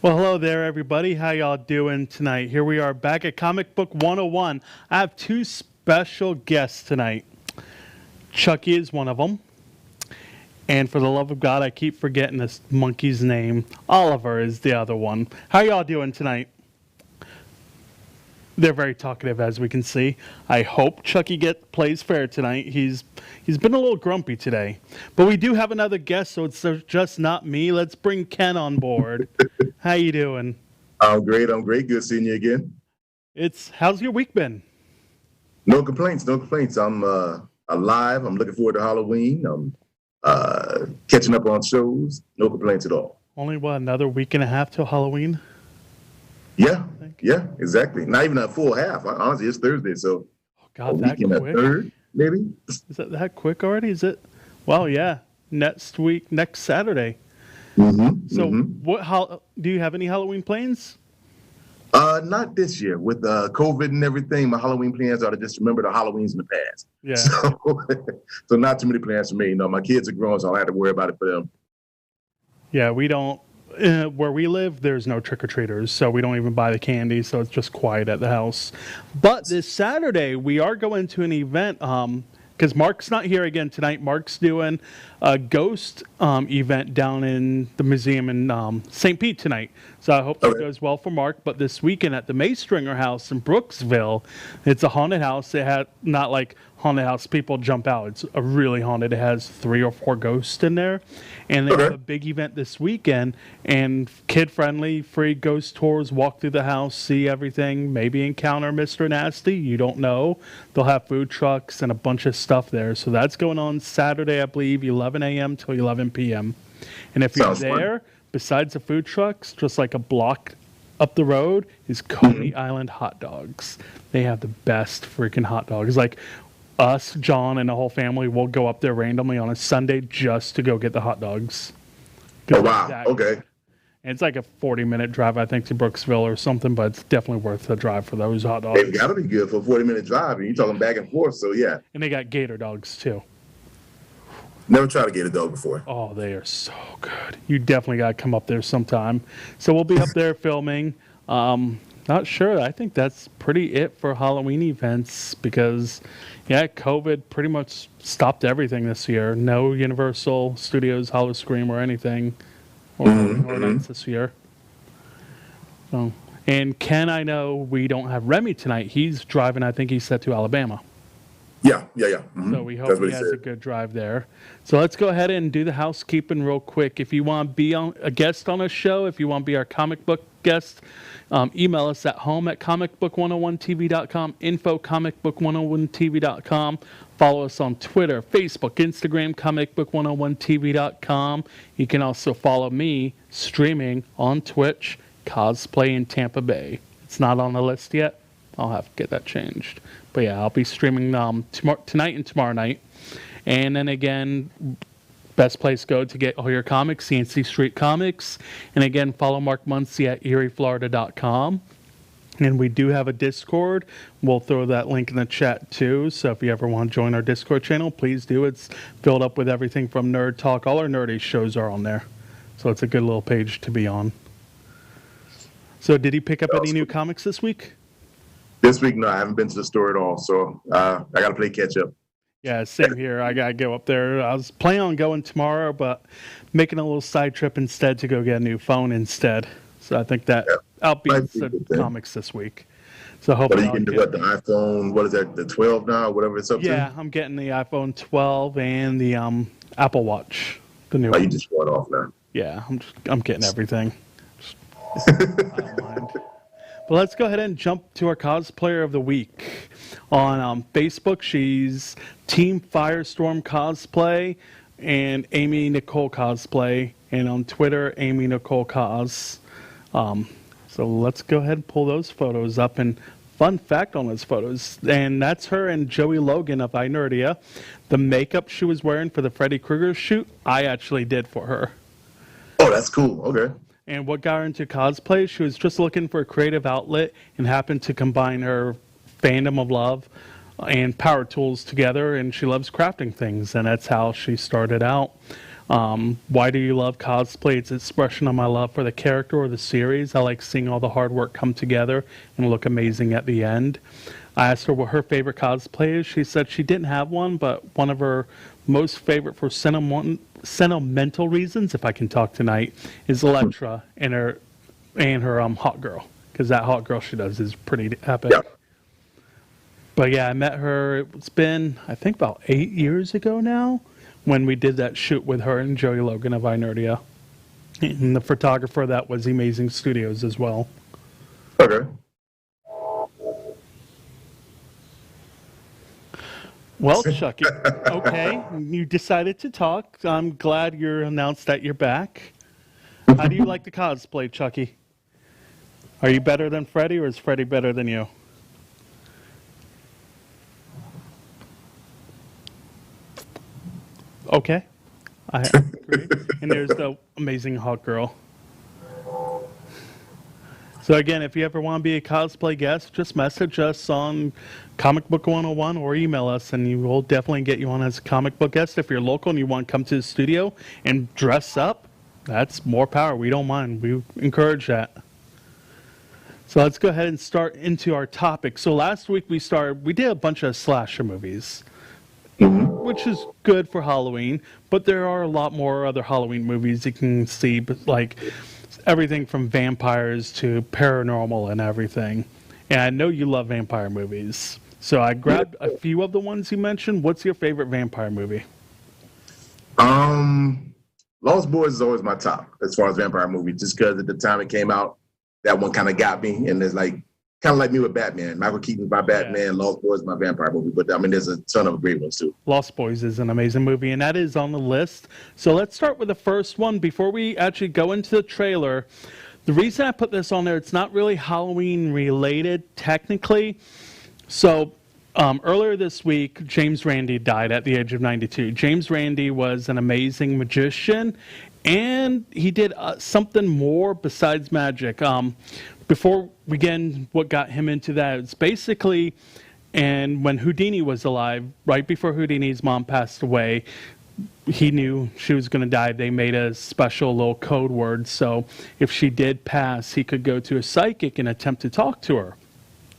Well, hello there, everybody. How y'all doing tonight? Here we are back at Comic Book 101. I have two special guests tonight. Chucky is one of them. And for the love of God, I keep forgetting this monkey's name. Oliver is the other one. How y'all doing tonight? They're very talkative, as we can see. I hope Chucky plays fair tonight. He's been a little grumpy today. But we do have another guest, so it's just not me. Let's bring Ken on board. How you doing? I'm great. Good seeing you again. How's your week been? No complaints. I'm alive. I'm looking forward to Halloween. I'm catching up on shows. No complaints at all. Only, another week and a half till Halloween? Yeah, exactly. Not even a full half. Honestly, it's Thursday, so God, that quick? A third, maybe? Is that quick already? Is it? Well, yeah. Next Saturday. How do you have any Halloween plans? Not this year. With COVID and everything, my Halloween plans are to just remember the Halloweens in the past. Yeah. So not too many plans for me. You know, my kids are grown, so I don't have to worry about it for them. Yeah, we don't. Where we live, there's no trick-or-treaters, so we don't even buy the candy, so it's just quiet at the house. But this Saturday, we are going to an event, because Mark's not here again tonight. Mark's doing a ghost event down in the museum in St. Pete tonight. So I hope that goes well for Mark. But this weekend at the Maystringer House in Brooksville, it's a haunted house. It had not like haunted house people jump out. It's a really haunted. It has 3 or 4 ghosts in there. And they have a big event this weekend, and kid-friendly, free ghost tours, walk through the house, see everything, maybe encounter Mr. Nasty. You don't know. They'll have food trucks and a bunch of stuff there. So that's going on Saturday, I believe, 11 a.m. till 11 p.m. And if you're there, besides the food trucks, just like a block up the road, is Coney Island hot dogs. They have the best freaking hot dogs. Like, us, John, and the whole family will go up there randomly on a Sunday just to go get the hot dogs. Oh, wow. Okay. And it's like a 40-minute drive, I think, to Brooksville or something, but it's definitely worth the drive for those hot dogs. They've got to be good for a 40-minute drive, and you're talking back and forth, so yeah. And they got gator dogs, too. Never tried to get a dog before. Oh, they are so good. You definitely got to come up there sometime. So we'll be up there filming. Not sure. I think that's pretty it for Halloween events because, yeah, COVID pretty much stopped everything this year. No Universal Studios Hollow Scream or anything or nights this year. So, and Ken, I know we don't have Remy tonight. He's driving. I think he's set to Alabama. Yeah. So we hope he has a good drive there. So let's go ahead and do the housekeeping real quick. If you want to be a guest on a show, if you want to be our comic book guest, email us at home@comicbook101tv.com, info@comicbook101tv.com. Follow us on Twitter, Facebook, Instagram, comicbook101tv.com. You can also follow me streaming on Twitch, Cosplay in Tampa Bay. It's not on the list yet. I'll have to get that changed. But yeah, I'll be streaming tonight and tomorrow night. And then again, best place go to get all your comics, CNC Street Comics. And again, follow Mark Muncy at erieflorida.com. And we do have a Discord. We'll throw that link in the chat too. So if you ever want to join our Discord channel, please do. It's filled up with everything from Nerd Talk. All our nerdy shows are on there. So it's a good little page to be on. So did he pick up any new comics this week? This week, no, I haven't been to the store at all, so I got to play catch up. Yeah, same here. I got to go up there. I was planning on going tomorrow, but making a little side trip instead to go get a new phone instead. So I think that outbeats the comics this week. So hopefully, what are you getting? The iPhone? What is that? The 12 now? Whatever it's up to. Yeah, I'm getting the iPhone 12 and the Apple Watch, the new one. You just showed off now. Yeah, I'm getting everything. I don't mind. But let's go ahead and jump to our cosplayer of the week. On Facebook, she's Team Firestorm Cosplay and Amy Nicole Cosplay. And on Twitter, Amy Nicole Cos. So let's go ahead and pull those photos up. And fun fact on those photos, and that's her and Joey Logan of iNerdia. The makeup she was wearing for the Freddy Krueger shoot, I actually did for her. Oh, that's cool. Okay. And what got her into cosplay, she was just looking for a creative outlet and happened to combine her fandom of love and power tools together, and she loves crafting things, and that's how she started out. Why do you love cosplay? It's an expression of my love for the character or the series. I like seeing all the hard work come together and look amazing at the end. I asked her what her favorite cosplay is. She said she didn't have one, but one of her most favorite for sentimental reasons, if I can talk tonight, is Elektra and her hot girl, because that hot girl she does is pretty epic. Yeah. But yeah, I met her. It's been, I think, about 8 years ago now when we did that shoot with her and Joey Logan of Inertia. And the photographer that was Amazing Studios as well. Okay. Well, Chucky, okay, you decided to talk. I'm glad you announced that you're back. How do you like the cosplay, Chucky? Are you better than Freddy, or is Freddy better than you? Okay, I agree. And there's the amazing hot girl. So again, if you ever want to be a cosplay guest, just message us on Comic Book 101 or email us, and we'll definitely get you on as a comic book guest. If you're local and you want to come to the studio and dress up, that's more power. We don't mind. We encourage that. So let's go ahead and start into our topic. So last week we did a bunch of slasher movies, which is good for Halloween, but there are a lot more other Halloween movies you can see, like everything from vampires to paranormal and everything. And I know you love vampire movies. So I grabbed a few of the ones you mentioned. What's your favorite vampire movie? Lost Boys is always my top as far as vampire movie, just because at the time it came out, that one kind of got me. And it's like, kind of like me with Batman. Michael Keaton's my Batman, yeah. Lost Boys is my vampire movie. But I mean, there's a ton of great ones too. Lost Boys is an amazing movie, and that is on the list. So let's start with the first one. Before we actually go into the trailer, the reason I put this on there, it's not really Halloween related technically. So earlier this week, James Randi died at the age of 92. James Randi was an amazing magician, and he did something more besides magic. Before we get in what got him into that, it's basically, and when Houdini was alive, right before Houdini's mom passed away, he knew she was going to die. They made a special little code word, so if she did pass, he could go to a psychic and attempt to talk to her.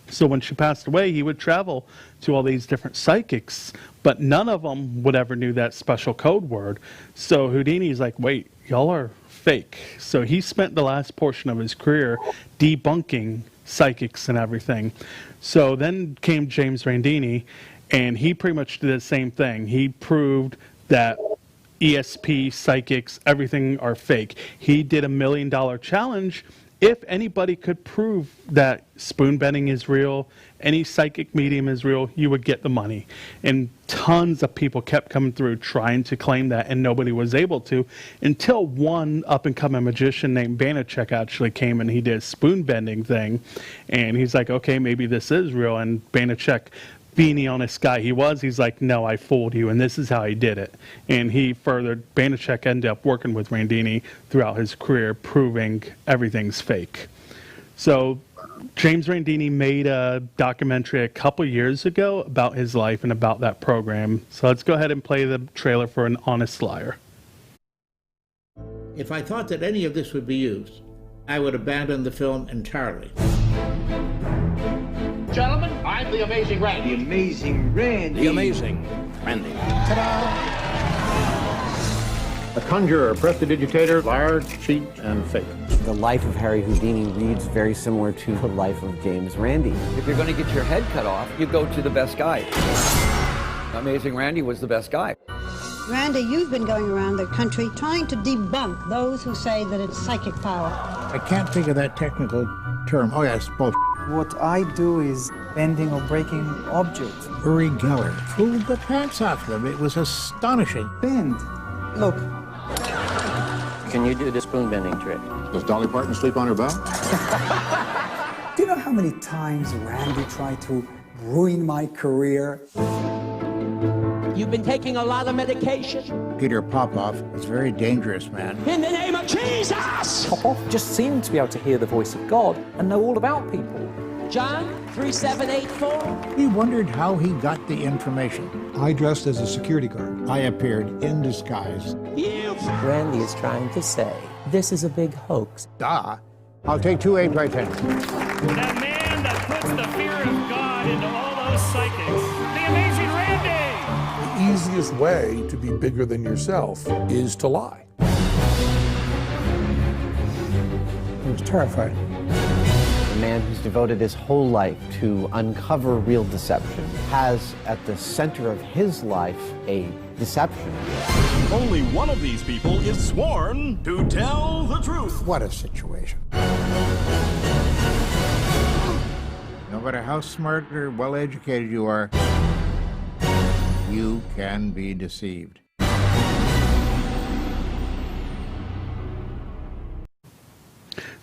So when she passed away, he would travel to all these different psychics, but none of them would ever knew that special code word. So Houdini's like, wait, y'all are fake. So he spent the last portion of his career debunking psychics and everything. So then came James Randini, and he pretty much did the same thing. He proved that ESP, psychics, everything are fake. He did $1 million challenge. If anybody could prove that spoon bending is real, any psychic medium is real, you would get the money. And tons of people kept coming through trying to claim that, and nobody was able to, until one up-and-coming magician named Banachek actually came, and he did a spoon bending thing. And he's like, okay, maybe this is real. And Banachek, being the honest guy he's like, no, I fooled you, and this is how he did it. And Banachek ended up working with Randini throughout his career, proving everything's fake. So James Randini made a documentary a couple years ago about his life and about that program. So let's go ahead and play the trailer for An Honest Liar. If I thought that any of this would be used, I would abandon the film entirely. Gentlemen, I'm the Amazing Randy. The Amazing Randy. The Amazing Randy. Ta-da! A conjurer, prestidigitator, liar, cheat, and fake. The life of Harry Houdini reads very similar to the life of James Randi. If you're going to get your head cut off, you go to the best guy. Amazing Randy was the best guy. Randy, you've been going around the country trying to debunk those who say that it's psychic power. I can't think of that technical term. Oh, yes, both. What I do is bending or breaking objects. Uri Geller fooled the pants off them. It was astonishing. Bend. Look. Can you do the spoon bending trick? Does Dolly Parton sleep on her bow? Do you know how many times Randy tried to ruin my career? You've been taking a lot of medication. Peter Popoff was a very dangerous man. In the name of Jesus! Popoff just seemed to be able to hear the voice of God and know all about people. John 3784. He wondered how he got the information. I dressed as a security guard. I appeared in disguise Randy is trying to say this is a big hoax. I'll take 2 8 by 10. That man that puts the fear of God into all those psychics. The amazing Randy! The easiest way to be bigger than yourself is to lie. I was terrified. A man who's devoted his whole life to uncover real deception has at the center of his life a deception. Only one of these people is sworn to tell the truth. What a situation. No matter how smart or well educated you are, you can be deceived.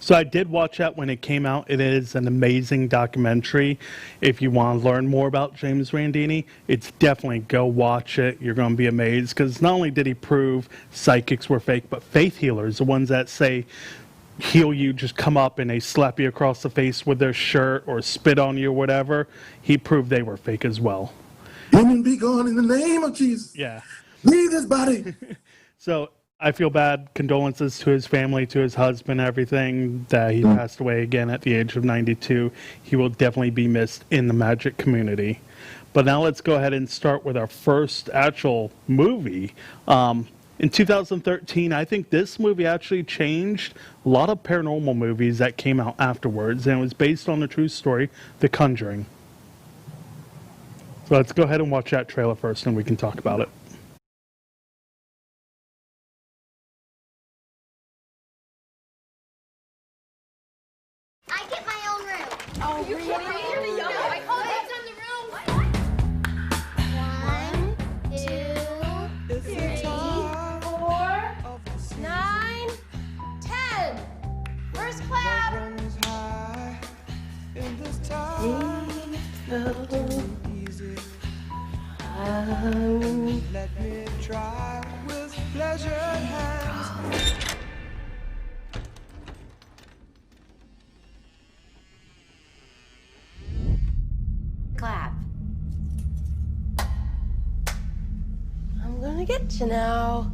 So I did watch that when it came out. It is an amazing documentary. If you want to learn more about James Randini, it's definitely go watch it. You're going to be amazed because not only did he prove psychics were fake, but faith healers, the ones that say heal you, just come up and they slap you across the face with their shirt or spit on you or whatever, he proved they were fake as well. Demon be gone in the name of Jesus. Yeah. Leave this body. So I feel bad. Condolences to his family, to his husband, everything, that he passed away again at the age of 92. He will definitely be missed in the magic community. But now let's go ahead and start with our first actual movie. In 2013, I think this movie actually changed a lot of paranormal movies that came out afterwards, and it was based on the true story, The Conjuring. So let's go ahead and watch that trailer first, and we can talk about it. I get my own room. Oh, you can't really? No, I call it on the room. 1, 2, 3, 4, 9, 10. First clap. Let me try with pleasure hands. Clap. I'm gonna get you now.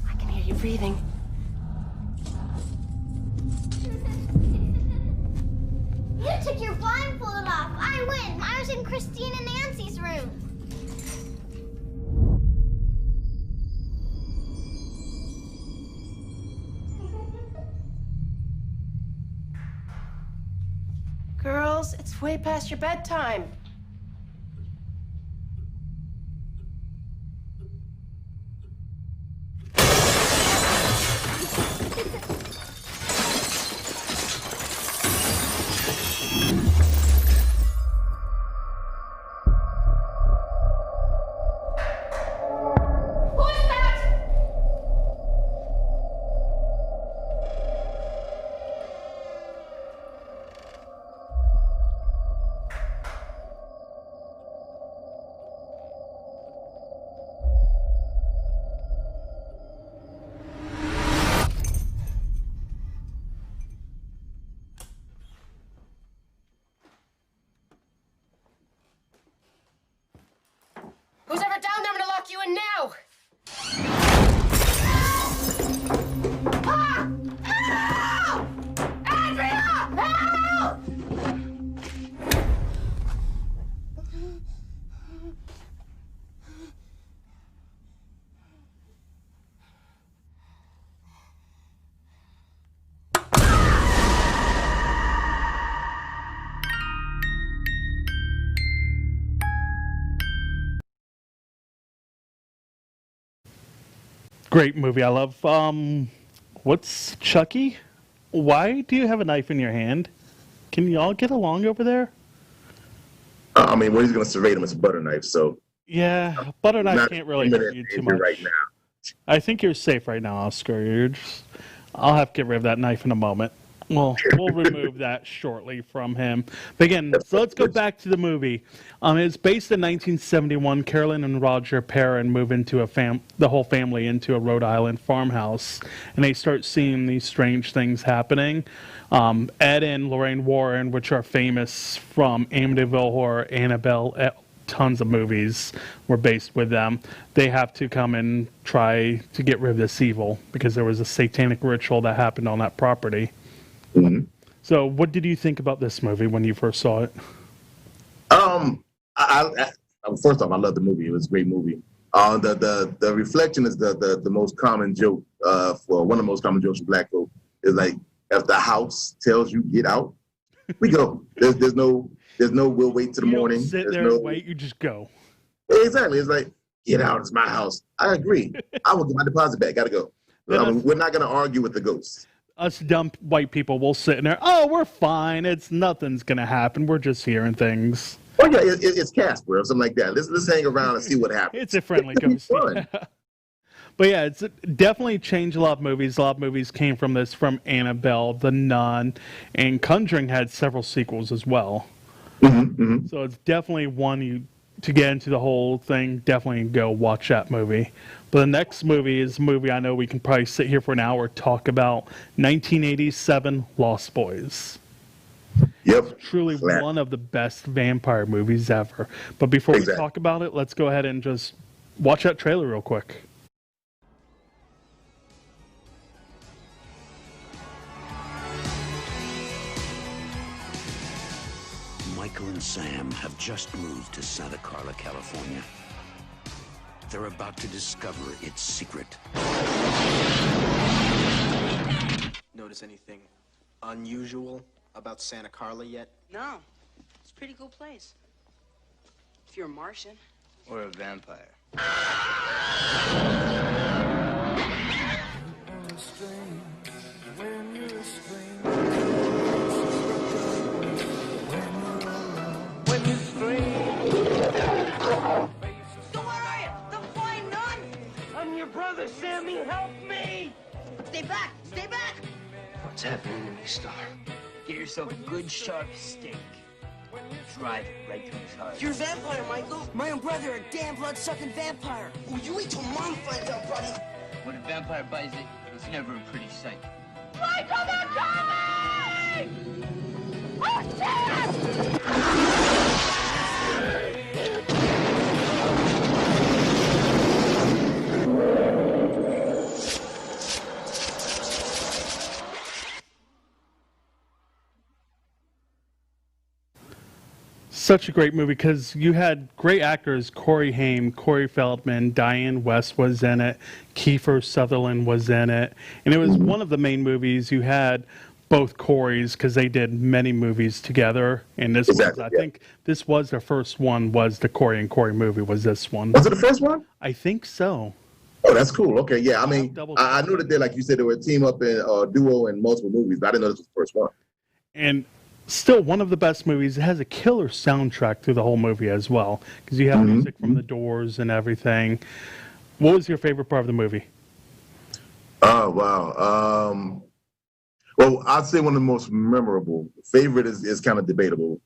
I can hear you breathing. You took your blindfold off. I win. I was in Christine and Nancy's room. Girls, it's way past your bedtime. Who's ever down there? I'm gonna lock you in now. Ah! Help! Andrea! Help! Great movie. I love, what's Chucky? Why do you have a knife in your hand? Can y'all get along over there? I mean, what he's going to serrate him is a butter knife, so. Yeah, butter knife can't really hurt you too much. Right now. I think you're safe right now, Oscar. I'll have to get rid of that knife in a moment. We'll remove that shortly from him. But again, so let's go back to the movie. It's based in 1971. Carolyn and Roger Perrin move into the whole family into a Rhode Island farmhouse, and they start seeing these strange things happening. Ed and Lorraine Warren, which are famous from Amityville Horror, Annabelle, tons of movies were based with them. They have to come and try to get rid of this evil because there was a satanic ritual that happened on that property. Mm-hmm. So what did you think about this movie when you first saw it? First off, I love the movie. It was a great movie. The reflection is the most common joke, for one of the most common jokes for black folk is like, if the house tells you get out, we go. There's no we'll wait till the morning. Don't sit There's there and wait, you just go. Exactly. It's like, get out, it's my house. I agree. I will get my deposit back. Gotta go. We're not gonna argue with the ghosts. Us dumb white people will sit in there, oh, we're fine. Nothing's gonna happen. We're just hearing things. Oh yeah, it's Casper or something like that. Let's hang around and see what happens. It's a friendly ghost. But yeah, it's definitely changed a lot of movies. A lot of movies came from this, from Annabelle, The Nun, and Conjuring had several sequels as well. Mm-hmm, mm-hmm. So it's definitely one to get into the whole thing, definitely go watch that movie. But the next movie is a movie I know we can probably sit here for an hour talk about, 1987 Lost Boys. Yep. It's truly one of the best vampire movies ever. But before we talk about it, let's go ahead and just watch that trailer real quick. Michael and Sam have just moved to Santa Carla, California. They're about to discover its secret. Notice anything unusual about Santa Carla yet? No. It's a pretty cool place. If you're a Martian. Or a vampire. When you scream. So where are you? The flying nun? I'm your brother, Sammy. Help me! Stay back! Stay back! What's happening to me, Star? Get yourself a good sharp steak. Drive it right through his heart. You're a vampire, Michael. My own brother, a damn blood-sucking vampire. Oh, you wait till Mom finds out, buddy. When a vampire bites it, it's never a pretty sight. Michael, they're coming! Oh, shit! Such a great movie because you had great actors. Corey Haim, Corey Feldman, Diane West was in it, Kiefer Sutherland was in it, and it was one of the main movies. You had both Coreys because they did many movies together, and this was, I think this was their first one. Was the Corey and Corey movie? Was this one? Was it the first one? I think so. Oh, that's cool. Okay, yeah. I mean, I knew that they, like you said, they were a team up in duo in multiple movies, but I didn't know this was the first one. And still one of the best movies. It has a killer soundtrack through the whole movie as well, because you have music from the Doors and everything. What was your favorite part of the movie? Oh, wow. Well, I'd say one of the most memorable. Favorite is kind of debatable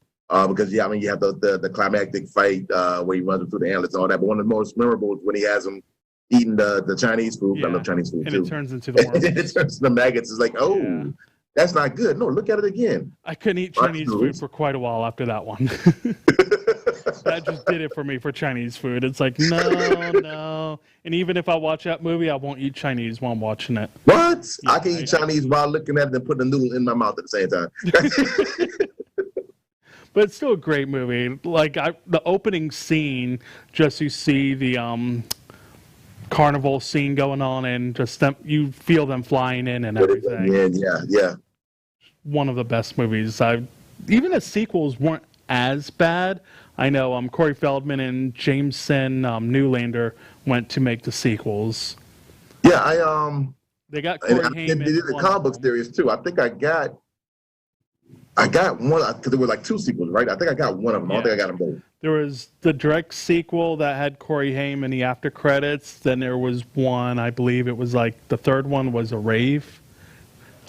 because, yeah, I mean, you have the climactic fight where he runs through the antlers and all that, but one of the most memorable is when he has him eating the Chinese food. Yeah. I love Chinese food, too. And it turns into the worm. It turns to the maggots. It's like, oh. Yeah. That's not good. No, look at it again. I couldn't eat Chinese food for quite a while after that one. That just did it for me for Chinese food. It's like, no. And even if I watch that movie, I won't eat Chinese while I'm watching it. What? Yeah, I can eat Chinese while looking at it and putting the noodle in my mouth at the same time. But it's still a great movie. Like the opening scene, just you see the carnival scene going on and just them, you feel them flying in and everything. Yeah. One of the best movies. Even the sequels weren't as bad. I know Corey Feldman and Jameson Newlander went to make the sequels. Yeah, they got Corey Haim. And they did the comic book series too. I think I got one because there were like two sequels, right? I think I got one of them. I don't think I got them both. There was the direct sequel that had Corey Haim in the after credits. Then there was one, I believe it was like the third one was a rave.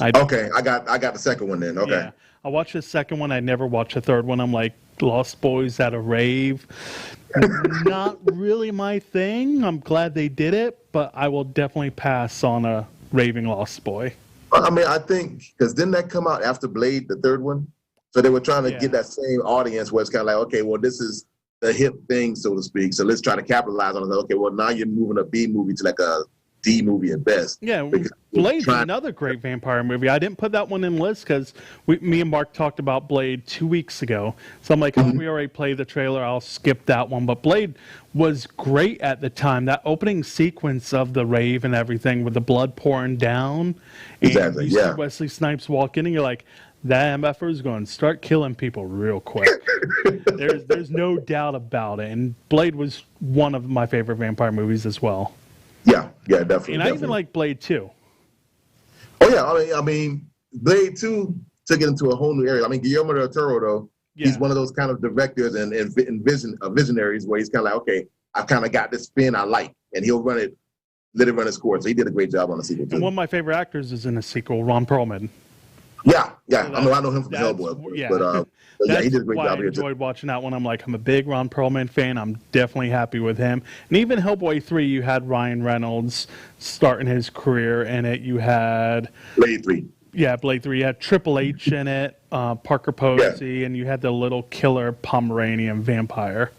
Okay, I got the second one then. Okay. Yeah. I watched the second one. I never watched the third one. I'm like, Lost Boys at a rave. Not really my thing. I'm glad they did it, but I will definitely pass on a raving Lost Boy. I mean, I think, because didn't that come out after Blade, the third one? So they were trying to get that same audience where it's kind of like, okay, well, this is the hip thing, so to speak. So let's try to capitalize on it. Okay, well, now you're moving a B movie to like a D movie at best. Yeah, Blade's another great vampire movie. I didn't put that one in the list because me and Mark talked about Blade 2 weeks ago. So I'm like, we already played the trailer. I'll skip that one. But Blade was great at the time. That opening sequence of the rave and everything with the blood pouring down. And you see Wesley Snipes walk in and you're like, that MFer is going to start killing people real quick. There's no doubt about it. And Blade was one of my favorite vampire movies as well. Yeah, definitely. And I even like Blade 2. Oh, yeah. I mean, Blade 2 took it into a whole new area. I mean, Guillermo del Toro, though, he's one of those kind of directors and visionaries where he's kind of like, okay, I kind of got this spin I like, and he'll let it run its course. So he did a great job on the sequel, too. And one of my favorite actors is in the sequel, Ron Perlman. Yeah. So I know him from Hellboy. But he did a great job here. I enjoyed watching that one. I'm a big Ron Perlman fan. I'm definitely happy with him. And even Hellboy 3, you had Ryan Reynolds starting his career in it. You had Blade 3. Yeah, Blade 3. You had Triple H in it, Parker Posey, and you had the little killer Pomeranian vampire.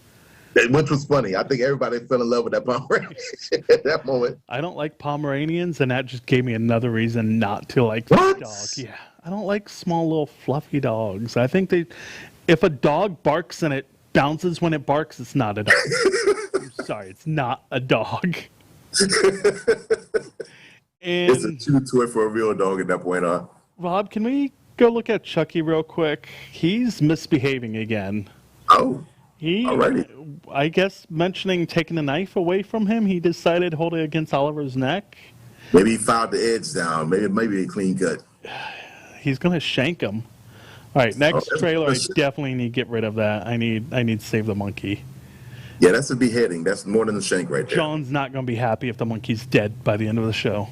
Which was funny. I think everybody fell in love with that Pomeranian at that moment. I don't like Pomeranians, and that just gave me another reason not to like the dog. Yeah. I don't like small little fluffy dogs. I think if a dog barks and it bounces when it barks, it's not a dog. I'm sorry, it's not a dog. It's a chew toy for a real dog at that point, huh? Rob, can we go look at Chucky real quick? He's misbehaving again. Oh, alrighty. I guess mentioning taking the knife away from him, he decided to hold it against Oliver's neck. Maybe he filed the edge down. Maybe a clean cut. He's gonna shank him. All right, next trailer. I definitely need to get rid of that. I need to save the monkey. Yeah, that's a beheading. That's more than a shank right there. John's not gonna be happy if the monkey's dead by the end of the show.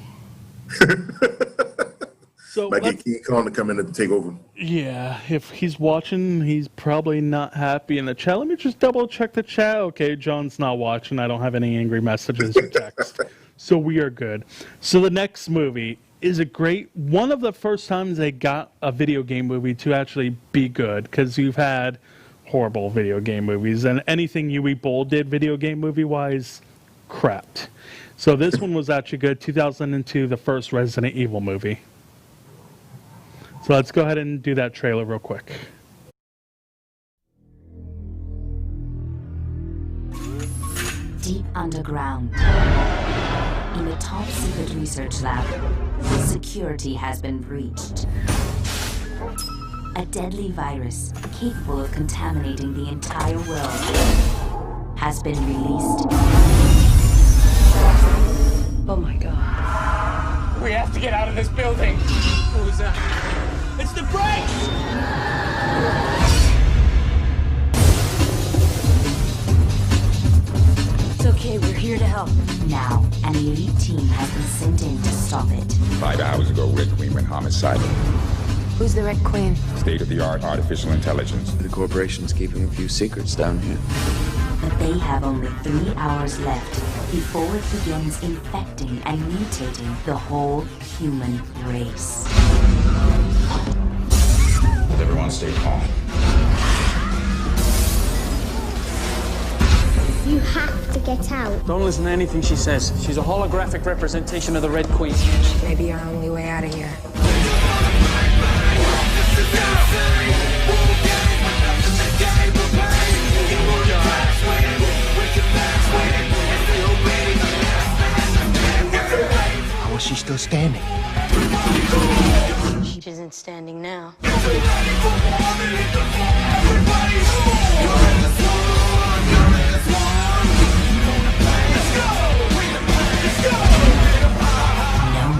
So might get King Kong to come in and take over. Yeah, if he's watching, he's probably not happy in the chat. Let me just double check the chat. Okay, John's not watching. I don't have any angry messages or text. So we are good. So the next movie is one of the first times they got a video game movie to actually be good, because you've had horrible video game movies, and anything Uwe Boll did video game movie-wise, crapped. So this one was actually good. 2002, the first Resident Evil movie. So let's go ahead and do that trailer real quick. Deep underground, in a top secret research lab, security has been breached. A deadly virus capable of contaminating the entire world has been released. Oh my god. We have to get out of this building. Who's that? It's the brakes! It's okay, we're here to help. Now, an elite team has been sent in to stop it. 5 hours ago, Red Queen went homicidal. Who's the Red Queen? State-of-the-art artificial intelligence. The corporation's keeping a few secrets down here. But they have only 3 hours left before it begins infecting and mutating the whole human race. Everyone stay calm. You have to get out. Don't listen to anything she says. She's a holographic representation of the Red Queen. Maybe our only way out of here. How is she still standing? She isn't standing now. No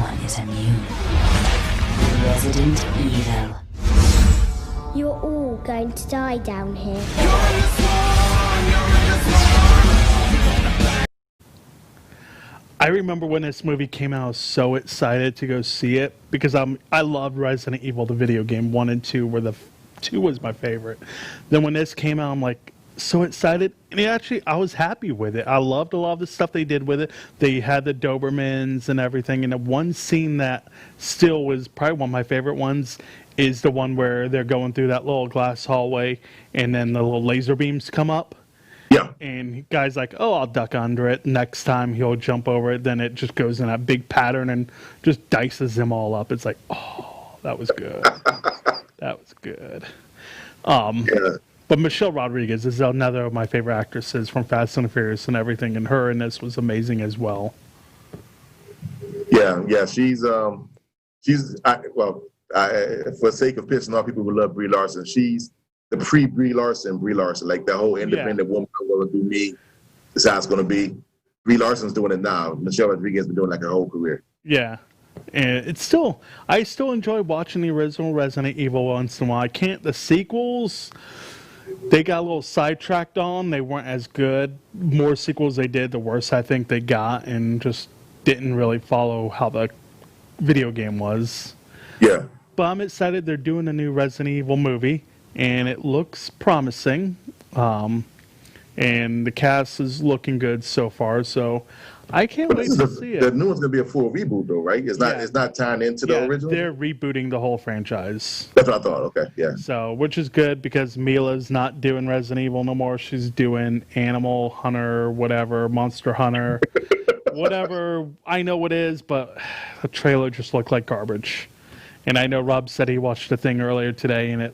one is immune. Resident Evil. You're all going to die down here. I remember when this movie came out, I was so excited to go see it because I loved Resident Evil, the video game 1 and 2, where the 2 was my favorite. Then when this came out, I'm like so excited, and I was happy with it. I loved a lot of the stuff they did with it. They had the Dobermans and everything, and the one scene that still was probably one of my favorite ones is the one where they're going through that little glass hallway, and then the little laser beams come up. Yeah. And guy's like, oh, I'll duck under it. Next time he'll jump over it. Then it just goes in that big pattern and just dices them all up. It's like, oh, that was good. That was good. But Michelle Rodriguez is another of my favorite actresses from Fast and the Furious and everything. And her in this was amazing as well. Yeah. She's for the sake of pissing off people who love Brie Larson, she's the pre-Brie Larson, like the whole independent woman going to do me. This is how it's going to be. Brie Larson's doing it now. Michelle Rodriguez has been doing it like her whole career. Yeah. And I still enjoy watching the original Resident Evil once in a while. The sequels, they got a little sidetracked on. They weren't as good. More sequels they did, the worse I think they got, and just didn't really follow how the video game was. Yeah. But I'm excited they're doing a new Resident Evil movie, and it looks promising. And the cast is looking good so far, so I can't wait to see it. The new one's gonna be a full reboot, though, right? It's not tying into the original. They're rebooting the whole franchise. That's what I thought. Okay, yeah. So, which is good because Mila's not doing Resident Evil no more. She's doing Animal Hunter, whatever, Monster Hunter, whatever. I know it is, but the trailer just looked like garbage. And I know Rob said he watched the thing earlier today, and it.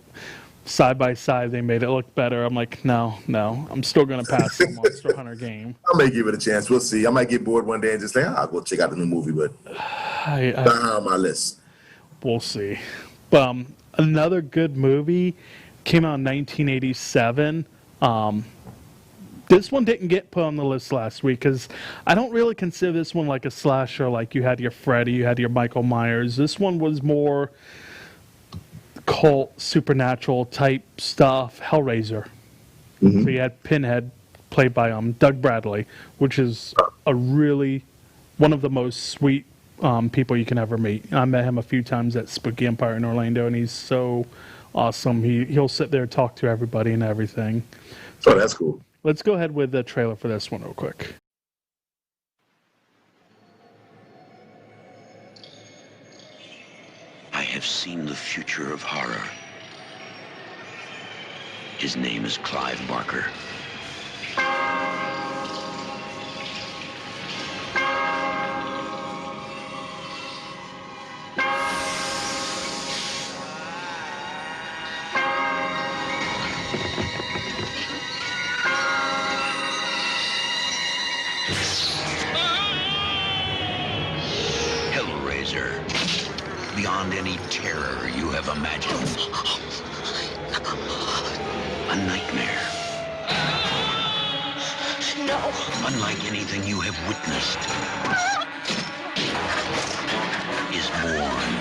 Side by side, they made it look better. I'm like, no, I'm still going to pass the Monster Hunter game. I may give it a chance. We'll see. I might get bored one day and just say, I'll go check out the new movie, but not on my list. We'll see. Another good movie came out in 1987. This one didn't get put on the list last week because I don't really consider this one like a slasher like you had your Freddy, you had your Michael Myers. This one was more cult, supernatural type stuff, Hellraiser. So you had Pinhead, played by Doug Bradley, which is one of the most sweet people you can ever meet. I met him a few times at Spooky Empire in Orlando, and he's so awesome. He'll sit there and talk to everybody and everything. So that's cool. Let's go ahead with the trailer for this one real quick. I have seen the future of horror. His name is Clive Barker. Hellraiser. Beyond any terror you have imagined. A nightmare. No. Unlike anything you have witnessed, is born.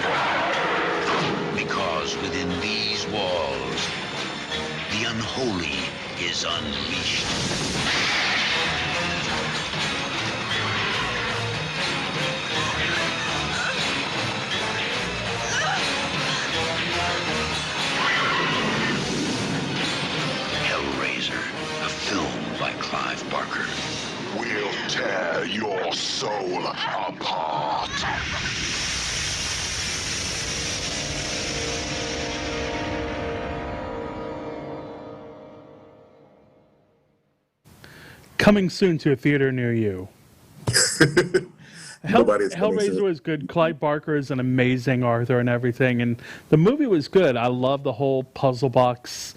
Because within these walls, the unholy is unleashed. By Clive Barker. We'll tear your soul apart. Coming soon to a theater near you. Hellraiser was good. Clive Barker is an amazing Arthur and everything, and the movie was good. I love the whole puzzle box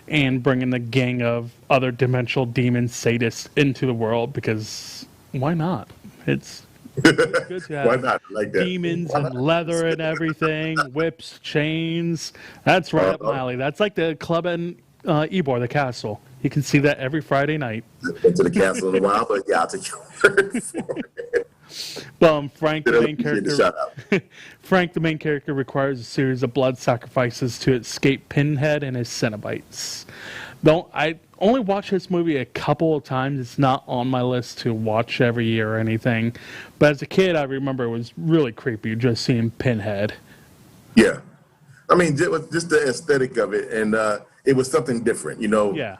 and bringing the gang of other dimensional demon sadists into the world, because why not? It's good to have why not? Like that. Demons and leather and everything, whips, chains. That's right up my alley. That's like the club in Ybor, the castle. You can see that every Friday night. Been to the castle in a while, but yeah, I'll take your word for it. Frank, the main character. Frank, the main character, requires a series of blood sacrifices to escape Pinhead and his Cenobites. I only watched this movie a couple of times. It's not on my list to watch every year or anything. But as a kid, I remember it was really creepy just seeing Pinhead. Yeah, I mean, it was just the aesthetic of it, and it was something different, you know. Yeah.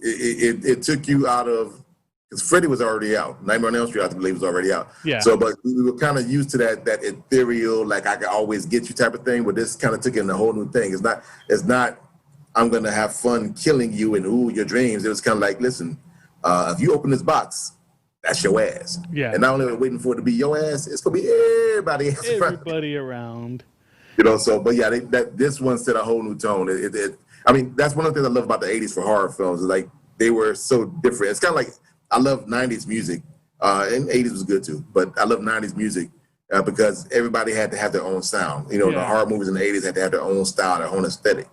It took you out of. Because Freddy was already out. Nightmare on Elm Street, I believe, was already out. Yeah. So, but we were kind of used to that ethereal, like I can always get you type of thing. But this kind of took in a whole new thing. It's not I'm going to have fun killing you and ooh, your dreams. It was kind of like, listen, if you open this box, that's your ass. Yeah. And not only are we waiting for it to be your ass, it's going to be everybody else. Everybody around. You know, so, but yeah, this one set a whole new tone. I mean, that's one of the things I love about the 80s for horror films. Is like, they were so different. It's kind of like, I love 90s music, and 80s was good too, but I love 90s music because everybody had to have their own sound. You know, the horror movies in the 80s had to have their own style, their own aesthetic.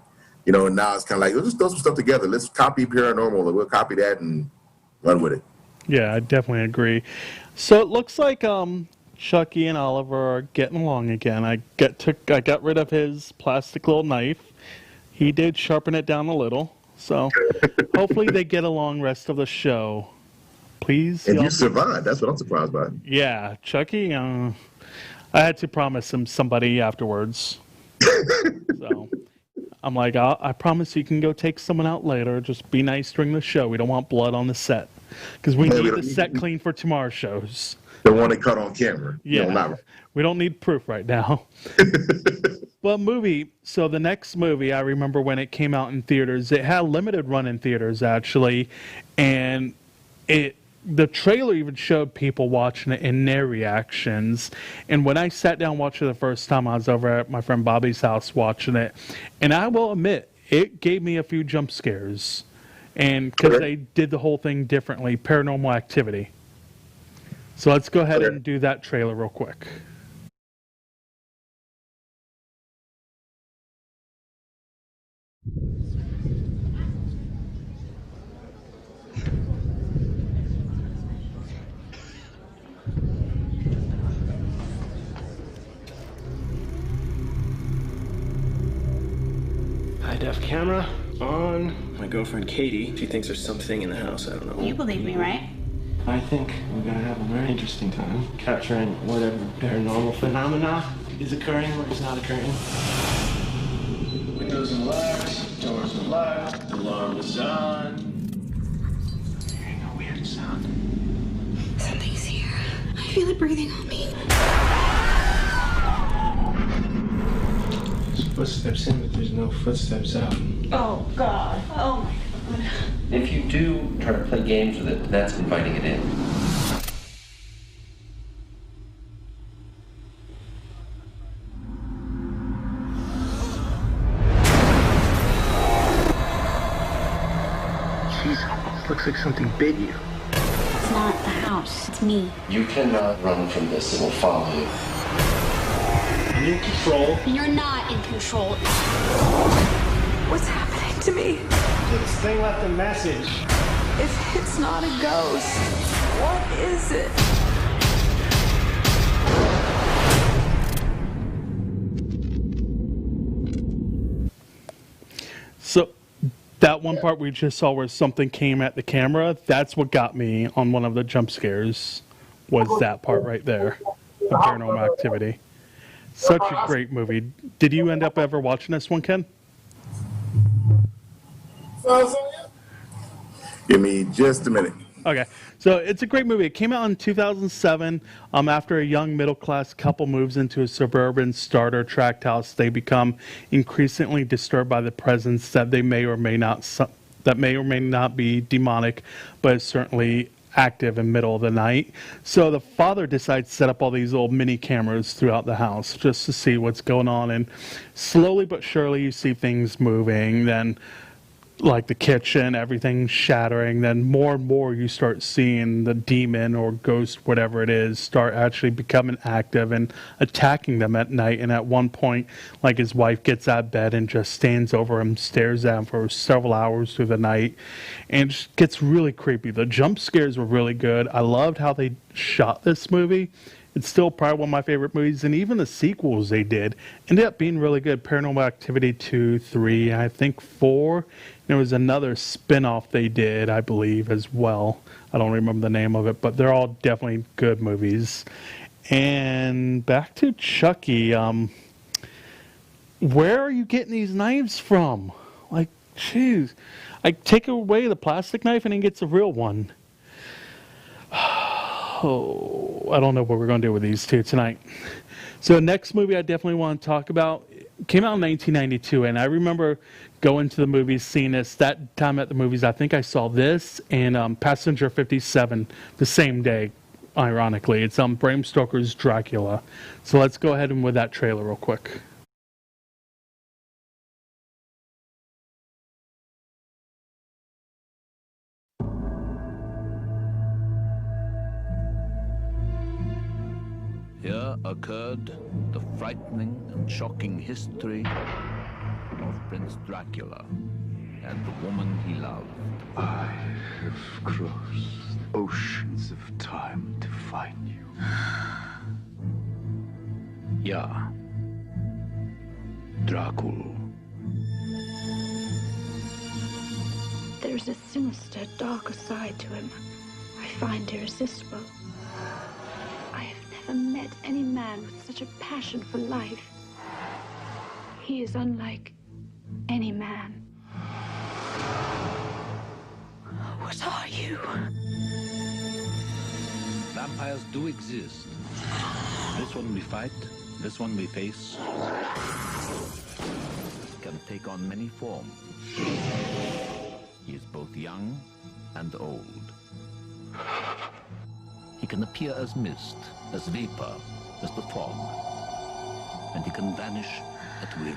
You know, and now it's kind of like, let's just throw some stuff together. Let's copy Paranormal, and we'll copy that and run with it. Yeah, I definitely agree. So it looks like Chucky and Oliver are getting along again. I got rid of his plastic little knife. He did sharpen it down a little. So hopefully they get along rest of the show. Please. And you survived. That's what I'm surprised by. Yeah, Chucky, I had to promise him somebody afterwards. So I'm like, I promise you can go take someone out later. Just be nice during the show. We don't want blood on the set. Because we need the set clean for tomorrow's shows. The one they cut on camera. Yeah. No, we don't need proof right now. Well, so the next movie, I remember when it came out in theaters, it had a limited run in theaters, actually. And the trailer even showed people watching it and their reactions. And when I sat down watching it the first time, I was over at my friend Bobby's house watching it. And I will admit, it gave me a few jump scares. And because they did the whole thing differently, Paranormal Activity. So let's go ahead and do that trailer real quick. High-def camera on. My girlfriend Katie, she thinks there's something in the house. I don't know. You believe me, right? I think we're gonna have a very interesting time capturing whatever paranormal phenomena is occurring or is not occurring. Windows are locked, doors are locked, alarm is on. Hearing a weird sound. Something's here. I feel it breathing on me. There's footsteps in, but there's no footsteps out. Oh, God. Oh, my God. If you do try to play games with it, that's inviting it in. Jeez, looks like something bit you. It's not the house. It's me. You cannot run from this. It will follow you. I'm in control. You're not in control. What's happening to me? This thing left a message. If it's not a ghost, what is it? So that one part we just saw where something came at the camera, that's what got me on one of the jump scares, was that part right there, the Paranormal Activity. Such a great movie. Did you end up ever watching this one, Ken? Give me just a minute. Okay, so it's a great movie. It came out in 2007. After a young middle-class couple moves into a suburban starter tract house, they become increasingly disturbed by the presence that may or may not be demonic, but is certainly active in the middle of the night. So the father decides to set up all these little mini cameras throughout the house just to see what's going on. And slowly but surely you see things moving. Then like the kitchen, everything shattering. Then more and more you start seeing the demon or ghost, whatever it is, start actually becoming active and attacking them at night. And at one point, like his wife gets out of bed and just stands over him, stares at him for several hours through the night. And it just gets really creepy. The jump scares were really good. I loved how they shot this movie. It's still probably one of my favorite movies, and even the sequels they did ended up being really good. Paranormal Activity 2, 3, I think 4. There was another spin-off they did, I believe, as well. I don't remember the name of it, but they're all definitely good movies. And back to Chucky. Where are you getting these knives from? Like, jeez. I take away the plastic knife and he gets a real one. Oh, I don't know what we're going to do with these two tonight. So the next movie I definitely want to talk about came out in 1992, and I remember go into the movies, seeing this. That time at the movies, I think I saw this and Passenger 57 the same day, ironically. It's Bram Stoker's Dracula. So let's go ahead and with that trailer real quick. Here occurred the frightening and shocking history of Prince Dracula and the woman he loved. I have crossed oceans of time to find you. Ja, Dracula. There's a sinister, darker side to him I find irresistible. I have never met any man with such a passion for life. He is unlike any man. What are you? Vampires do exist. This one we fight, this one we face, can take on many forms. He is both young and old. He can appear as mist, as vapor, as the fog. And he can vanish at will.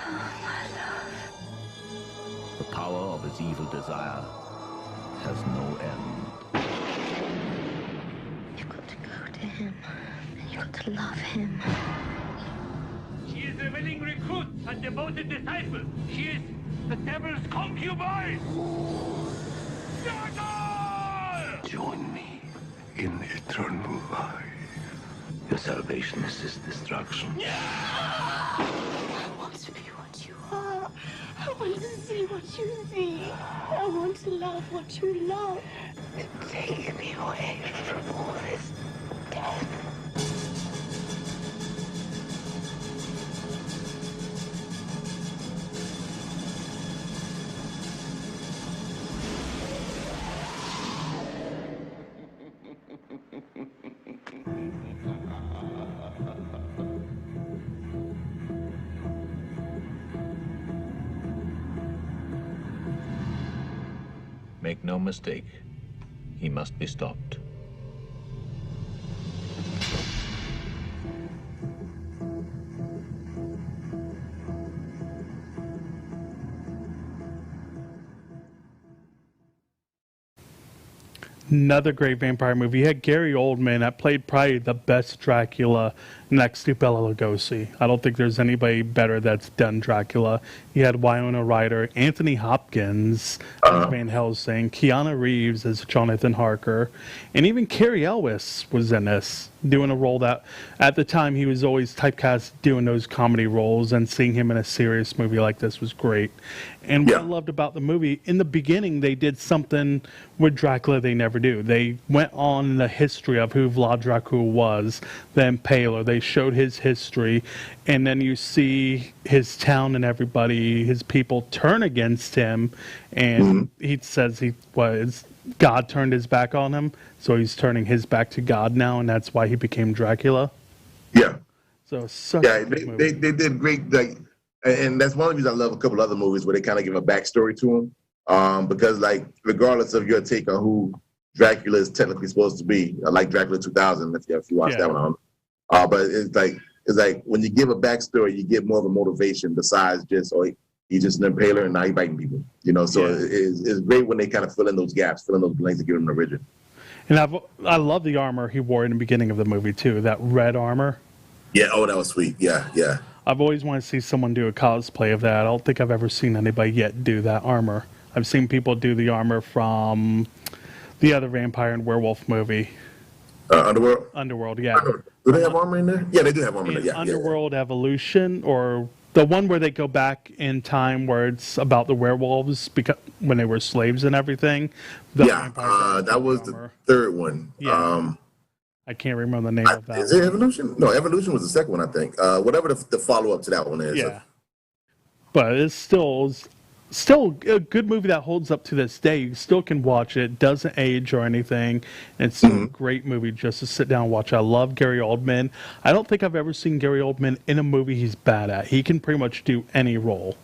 My love. The power of his evil desire has no end. You've got to go to him, and you've got to love him. She is a willing recruit and devoted disciple. She is the devil's concubine. Join me in eternal life. Your salvation is his destruction. I want to be what you are. I want to see what you see. I want to love what you love. Take me away from all this death. Make no mistake, he must be stopped. Another great vampire movie. You had Gary Oldman that played probably the best Dracula next to Bela Lugosi. I don't think there's anybody better that's done Dracula. You had Winona Ryder, Anthony Hopkins as Van Helsing, Keanu Reeves as Jonathan Harker, and even Cary Elwes was in this, doing a role that at the time he was always typecast doing those comedy roles, and seeing him in a serious movie like this was great. And what I loved about the movie, in the beginning they did something with Dracula they never do. They went on the history of who Vlad Dracula was, the Impaler. They showed his history, and then you see his town and everybody, his people turn against him, and he says God turned his back on him, so he's turning his back to God now, and that's why he became Dracula. Yeah. So such a good movie. They did great. And that's one of the reasons I love a couple other movies where they kind of give a backstory to him. Because, like, regardless of your take on who Dracula is technically supposed to be, I like Dracula 2000, if you watch that one. But it's like when you give a backstory, you get more of a motivation besides just, he's just an impaler and now he's biting people. You know, so it's great when they kind of fill in those gaps, fill in those blanks, and give them an origin. And I love the armor he wore in the beginning of the movie too. That red armor. Yeah. Oh, that was sweet. Yeah. Yeah. I've always wanted to see someone do a cosplay of that. I don't think I've ever seen anybody yet do that armor. I've seen people do the armor from the other vampire and werewolf movie. Underworld? Underworld, yeah. Do they have armor in there? Yeah, they do have armor in there. Yeah. Underworld Evolution, or the one where they go back in time where it's about the werewolves when they were slaves and everything. That was the third one. Yeah. I can't remember the name of that. Is it Evolution? No, Evolution was the second one, I think. Whatever the follow-up to that one is. Yeah. But it's still a good movie that holds up to this day. You still can watch it. It doesn't age or anything. It's still a great movie just to sit down and watch. I love Gary Oldman. I don't think I've ever seen Gary Oldman in a movie he's bad at. He can pretty much do any role.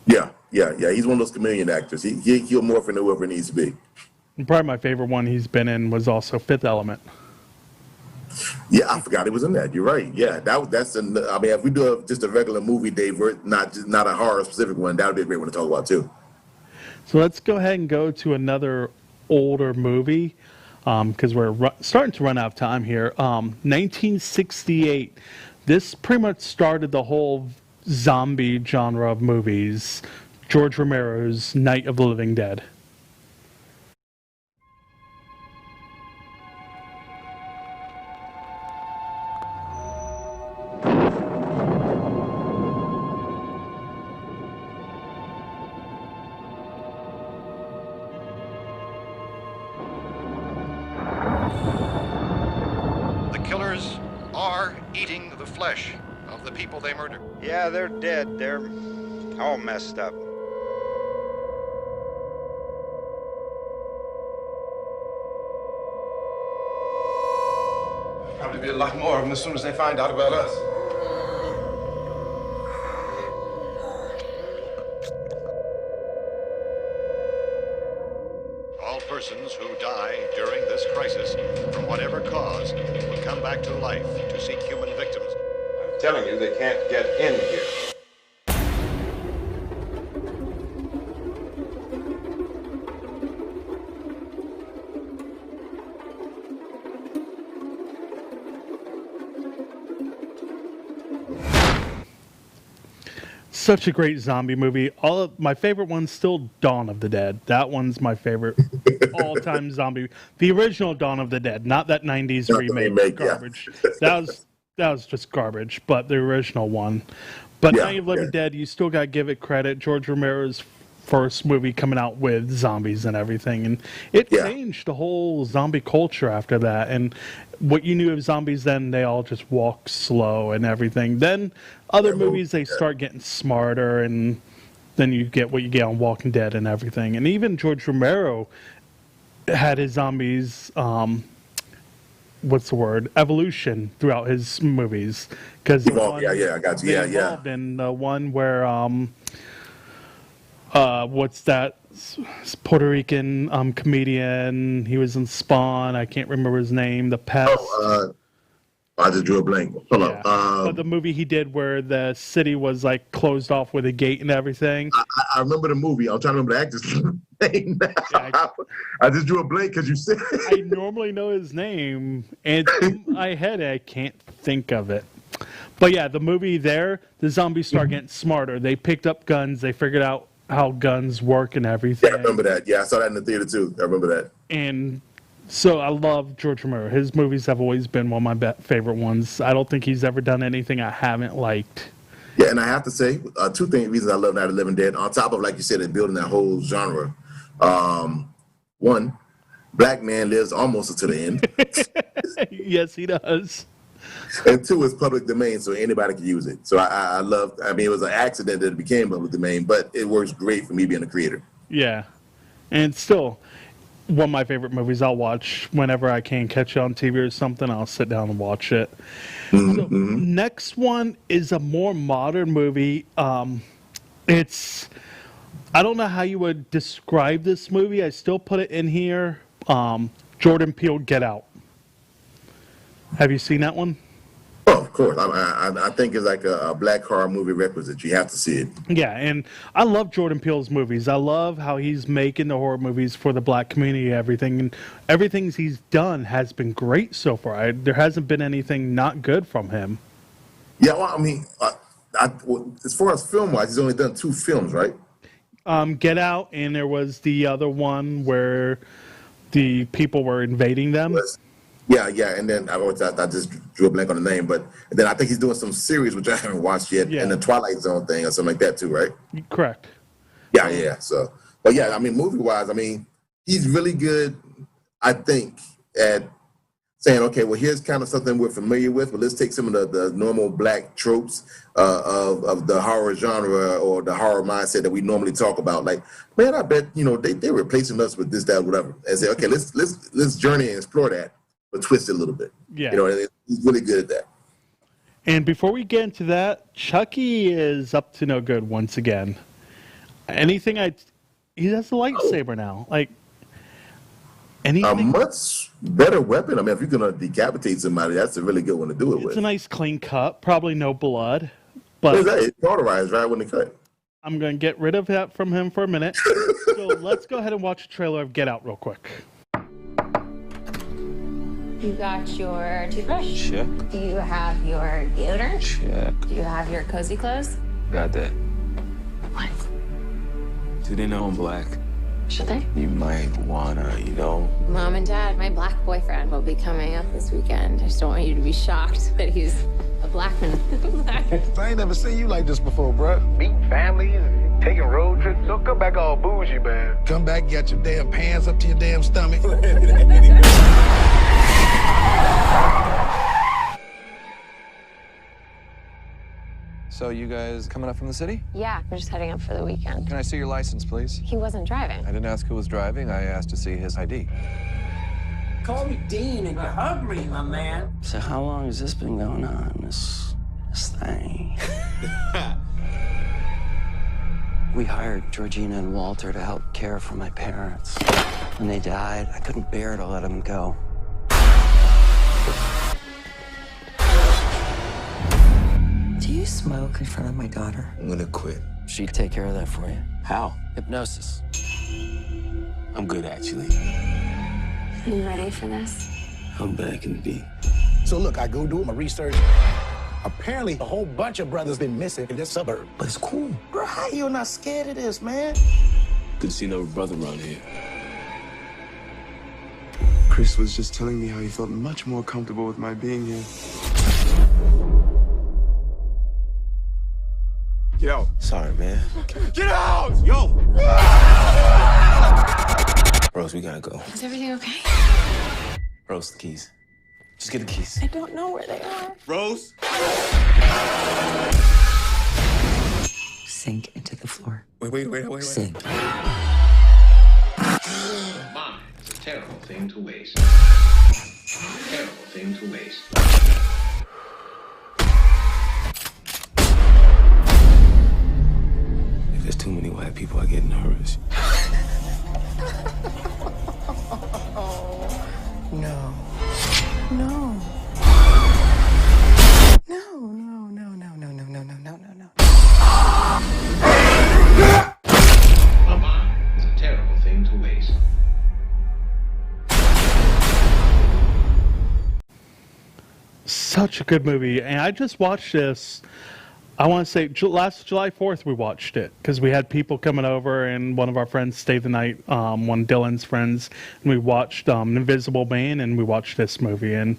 Yeah. Yeah. He's one of those chameleon actors. He'll morph into whoever it needs to be. And probably my favorite one he's been in was also Fifth Element. Yeah, I forgot he was in that. You're right. Yeah, that's. I mean, if we do just a regular movie day, not a horror specific one, that would be a great one to talk about too. So let's go ahead and go to another older movie because we're starting to run out of time here. 1968. This pretty much started the whole zombie genre of movies. George Romero's Night of the Living Dead. Killers are eating the flesh of the people they murdered. Yeah, they're dead. They're all messed up. Probably be a lot more of them as soon as they find out about us. All persons who die during this crisis, from whatever cause, will come back to life to seek human victims. I'm telling you, they can't get in here. Such a great zombie movie. My favorite one's still Dawn of the Dead. That one's my favorite all-time zombie. The original Dawn of the Dead, not that 90s remake garbage. Yeah. That was just garbage, but the original one. But Night of the Living Dead, you still got to give it credit. George Romero's first movie coming out with zombies and everything, and it changed the whole zombie culture after that. And what you knew of zombies then, they all just walk slow and everything. Then other movies, they start getting smarter, and then you get what you get on Walking Dead and everything. And even George Romero had his zombies evolution throughout his movies, because I got you. Involved in the one where what's that Puerto Rican comedian? He was in Spawn. I can't remember his name. The Pest. I just drew a blank. Hold up. But the movie he did where the city was like closed off with a gate and everything. I remember the movie. I'm trying to remember the actor's name now. I just drew a blank because you said I normally know his name, and in my head I can't think of it. But yeah, the movie there, the zombies start getting smarter. They picked up guns. They figured out how guns work and everything. Yeah, I remember that. Yeah, I saw that in the theater too. I remember that. And so I love George Romero. His movies have always been one of my favorite ones. I don't think he's ever done anything I haven't liked. Yeah, and I have to say, two reasons I love Night of the Living Dead, on top of, like you said, it building that whole genre. One, black man lives almost to the end. Yes, he does. And two, it's public domain, so anybody can use it. So I love, I mean, it was an accident that it became public domain, but it works great for me being a creator. Yeah. And still, one of my favorite movies I'll watch whenever I can catch it on TV or something. I'll sit down and watch it. So next one is a more modern movie. It's, I don't know how you would describe this movie. I still put it in here. Jordan Peele, Get Out. Have you seen that one? Oh, of course. I think it's like a black horror movie requisite. You have to see it. Yeah, and I love Jordan Peele's movies. I love how he's making the horror movies for the black community, everything. And everything he's done has been great so far. There hasn't been anything not good from him. Yeah, well, I mean, as far as film-wise, he's only done 2 films, right? Get Out, and there was the other one where the people were invading them. Yeah, and then I just drew a blank on the name, but then I think he's doing some series which I haven't watched yet, and the Twilight Zone thing or something like that too, right? Correct. Yeah. So, but yeah, I mean, movie-wise, I mean, he's really good, I think, at saying, okay, well, here's kind of something we're familiar with, but let's take some of the normal black tropes of the horror genre or the horror mindset that we normally talk about. Like, man, I bet they're replacing us with this, that, whatever, and say, okay, let's journey and explore that, but twist it a little bit. Yeah. He's really good at that. And before we get into that, Chucky is up to no good once again. Anything he has a lightsaber now. Like anything. A much better weapon. I mean, if you're gonna decapitate somebody, that's a really good one to do it with. It's a nice clean cut. Probably no blood. But it's cauterized right when they cut. I'm going to get rid of that from him for a minute. So let's go ahead and watch a trailer of Get Out real quick. You got your toothbrush? Check. Do you have your deodorant? Check. Do you have your cozy clothes? Got that. What? Do they know I'm black? Should they? You might wanna, Mom and Dad, my black boyfriend will be coming up this weekend. I just don't want you to be shocked that he's a black man. I ain't never seen you like this before, bruh. Meeting families and taking road trips. Don't come back all bougie, man. Come back, got your damn pants up to your damn stomach. So you guys coming up from the city? Yeah, we're just heading up for the weekend. Can I see your license, please? He wasn't driving. I didn't ask who was driving. I asked to see his ID. Call me Dean and you're hungry, my man. So how long has this been going on, this thing? We hired Georgina and Walter to help care for my parents. When they died, I couldn't bear to let them go. Do you smoke in front of my daughter? I'm gonna quit. She'd take care of that for you. How? Hypnosis. I'm good, actually. You ready for this? How bad can it be? So look, I go do my research. Apparently, a whole bunch of brothers been missing in this suburb. But it's cool. Bro, how you not scared of this, man? Good to see another brother around here. Chris was just telling me how he felt much more comfortable with my being here. Get out. Sorry, man. Get out! Yo! Rose, we gotta go. Is everything okay? Rose, the keys. Just get the keys. I don't know where they are. Rose? Sink into the floor. Wait. Sink. Mine is a terrible thing to waste. Terrible thing to waste. If there's too many white people, I get nervous. No. No. A mine is a terrible thing to waste. Such a good movie. And I just watched this, I want to say last July 4th we watched it because we had people coming over and one of our friends stayed the night, one of Dylan's friends, and we watched Invisible Man and we watched this movie. And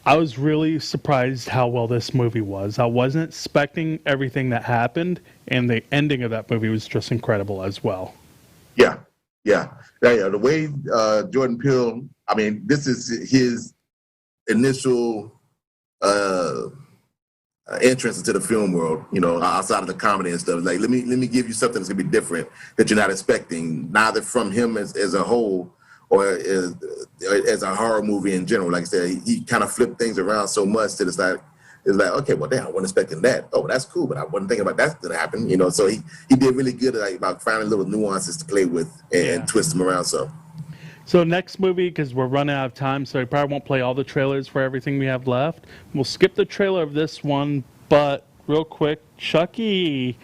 I was really surprised how well this movie was. I wasn't expecting everything that happened, and the ending of that movie was just incredible as well. Yeah. The way Jordan Peele, I mean, this is his initial entrance into the film world, outside of the comedy and stuff. Like, let me give you something that's gonna be different that you're not expecting, neither from him as a whole or as a horror movie in general. Like I said, he kind of flipped things around so much that it's like, okay, well, damn, I wasn't expecting that. Oh, that's cool, but I wasn't thinking about that to happen. So he did really good about finding little nuances to play with and twist them around. So next movie, because we're running out of time, so we probably won't play all the trailers for everything we have left. We'll skip the trailer of this one, but real quick, Chucky.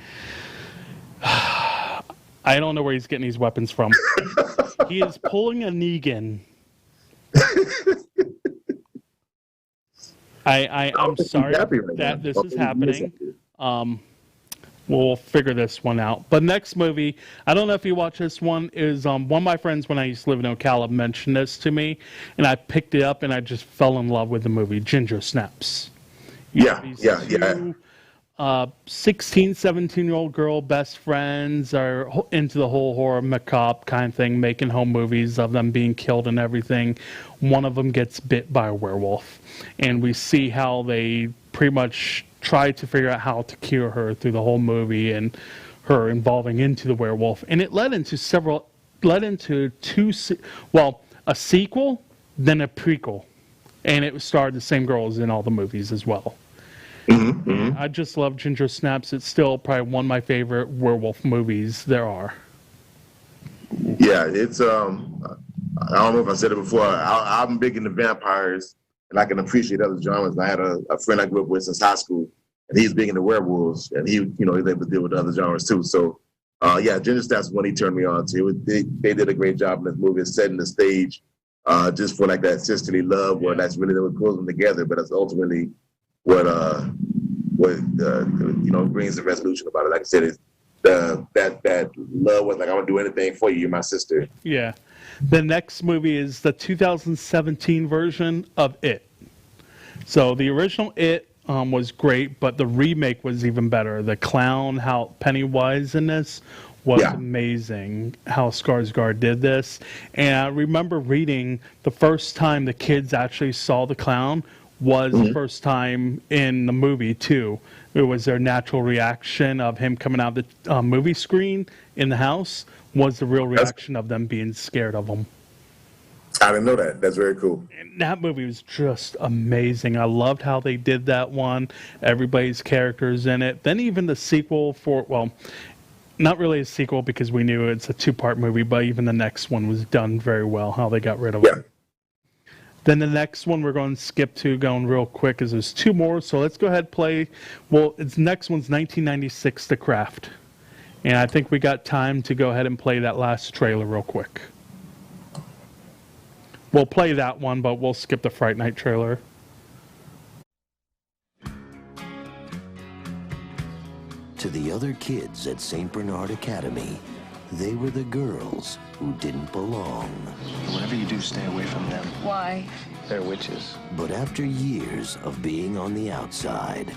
I don't know where he's getting these weapons from. He is pulling a Negan. I'm sorry that this is happening. We'll figure this one out. But next movie, I don't know if you watch this one, is one of my friends when I used to live in Ocala mentioned this to me, and I picked it up and I just fell in love with the movie, Ginger Snaps. Yeah. 16, 17-year-old girl best friends are into the whole horror macabre kind of thing, making home movies of them being killed and everything. One of them gets bit by a werewolf, and we see how they pretty much try to figure out how to cure her through the whole movie and her involving into the werewolf. And it led into a sequel, then a prequel, and it starred the same girls in all the movies as well. I just love Ginger Snaps. It's still probably one of my favorite werewolf movies there are. Yeah, it's I don't know if I said it before. I'm big into vampires, and I can appreciate other genres. I had a friend I grew up with since high school, and he's big into werewolves, and he's able to deal with other genres too. So, yeah, Ginger Snaps is one he turned me on to. They did a great job in this movie, setting the stage just for like that sisterly love, where that's really what pulls them together. But that's ultimately what brings the resolution about it. Like I said, it's that love was like, I'm gonna do anything for you. You're my sister. Yeah. The next movie is the 2017 version of It. So the original It was great, but the remake was even better. The clown, how Pennywise in this was amazing, how Skarsgård did this. And I remember reading the first time the kids actually saw the clown was the first time in the movie, too. It was their natural reaction of him coming out of the movie screen in the house was the real reaction of them being scared of him. I didn't know that. That's very cool. And that movie was just amazing. I loved how they did that one. Everybody's characters in it. Then even the sequel not really a sequel because we knew it's a two-part movie, but even the next one was done very well, how they got rid of it. Then the next one we're going to skip to, going real quick, because there's two more. So let's go ahead and play. Well, next one's 1996, The Craft. And I think we got time to go ahead and play that last trailer real quick. We'll play that one, but we'll skip the Fright Night trailer. To the other kids at St. Bernard Academy, they were the girls who didn't belong. Whatever you do, stay away from them. Why? They're witches. But after years of being on the outside,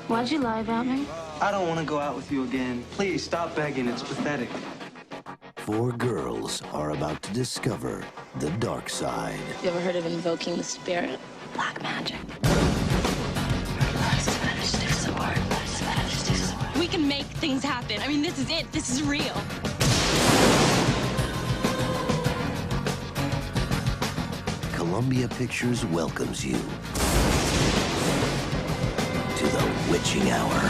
Why'd you lie about me? I don't want to go out with you again. Please, stop begging. It's pathetic. 4 girls are about to discover the dark side. You ever heard of invoking the spirit? Black magic. We can make things happen. I mean, this is it. This is real. Columbia Pictures welcomes you to the witching hour.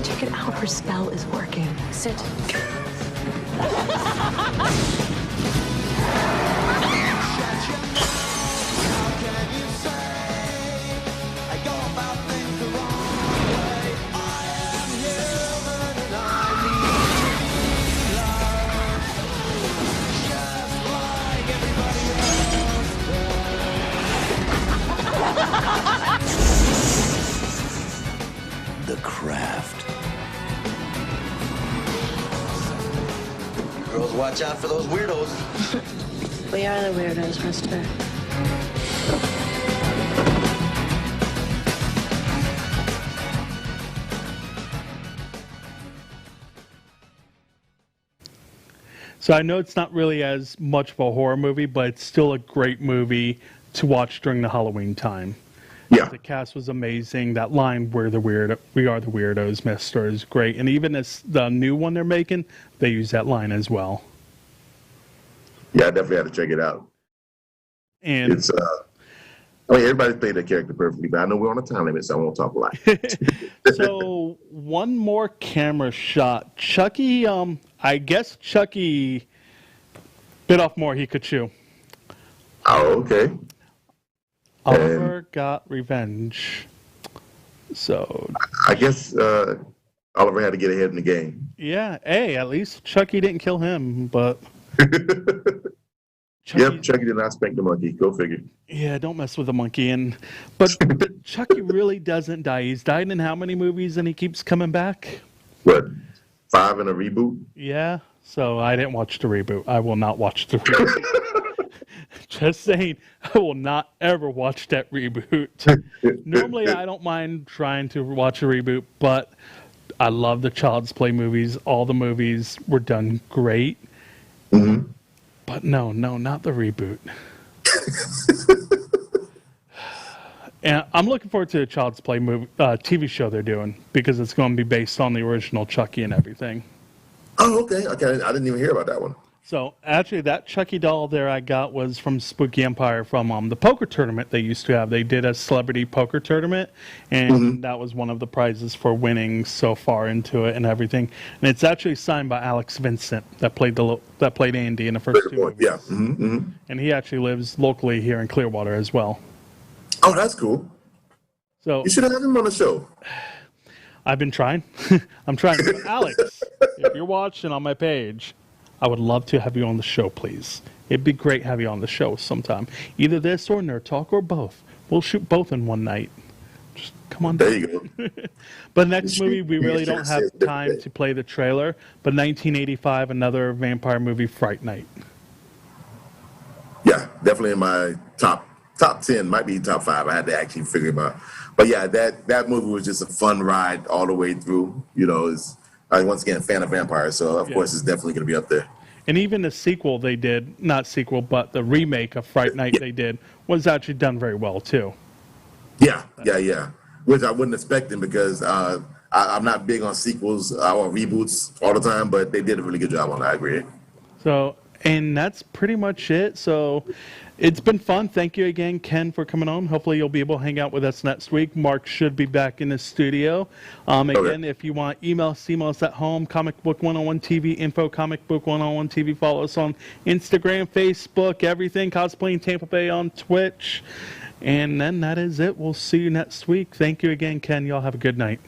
Check it out. Her spell is working. Sit. The Craft. Girls, watch out for those weirdos. We are the weirdos, mister. So I know it's not really as much of a horror movie, but it's still a great movie to watch during the Halloween time. Yeah. The cast was amazing. That line, we are the weirdos, mister, is great. And even as the new one they're making, they use that line as well. Yeah, I definitely had to check it out. And it's everybody played their character perfectly, but I know we're on a time limit, so I won't talk a lot. So one more camera shot. Chucky, I guess Chucky bit off more he could chew. Oh, okay. Oliver got revenge. So I guess Oliver had to get ahead in the game. Yeah, hey, at least Chucky didn't kill him, but Chucky did not spank the monkey. Go figure. Yeah, don't mess with the monkey. But Chucky really doesn't die. He's died in how many movies and he keeps coming back? What, 5 in a reboot? Yeah, so I didn't watch the reboot. I will not watch the reboot. Just saying, I will not ever watch that reboot. Normally, I don't mind trying to watch a reboot, but I love the Child's Play movies. All the movies were done great. Mm-hmm. But no, not the reboot. And I'm looking forward to the Child's Play movie, TV show they're doing, because it's going to be based on the original Chucky and everything. Oh, okay. Okay, I didn't even hear about that one. So actually, that Chucky doll there I got was from Spooky Empire from the poker tournament they used to have. They did a celebrity poker tournament, and that was one of the prizes for winning so far into it and everything. And it's actually signed by Alex Vincent that played Andy in the first two movies. Yeah. And he actually lives locally here in Clearwater as well. Oh, that's cool. So you should have him on the show. I've been trying. I'm trying. Alex, if you're watching on my page, I would love to have you on the show, please. It'd be great to have you on the show sometime. Either this or Nerd Talk or both. We'll shoot both in one night. Just come on down. There you go. But next movie, we really don't have time to play the trailer. But 1985, another vampire movie, Fright Night. Yeah, definitely in my top 10, might be top 5. I had to actually figure him out. But yeah, that movie was just a fun ride all the way through. You know, I once again a fan of vampires, so of course it's definitely going to be up there. And even the sequel they did, not sequel, but the remake of Fright Night they did was actually done very well too. Yeah. Which I wouldn't expect them because I'm not big on sequels or reboots all the time, but they did a really good job on that. I agree. So, and that's pretty much it. So it's been fun. Thank you again, Ken, for coming on. Hopefully you'll be able to hang out with us next week. Mark should be back in the studio. Again, if you want email, CMOS at home, Comic Book 101 TV, info, Comic Book 101 TV. Follow us on Instagram, Facebook, everything. Cosplaying Tampa Bay on Twitch. And then that is it. We'll see you next week. Thank you again, Ken. Y'all have a good night.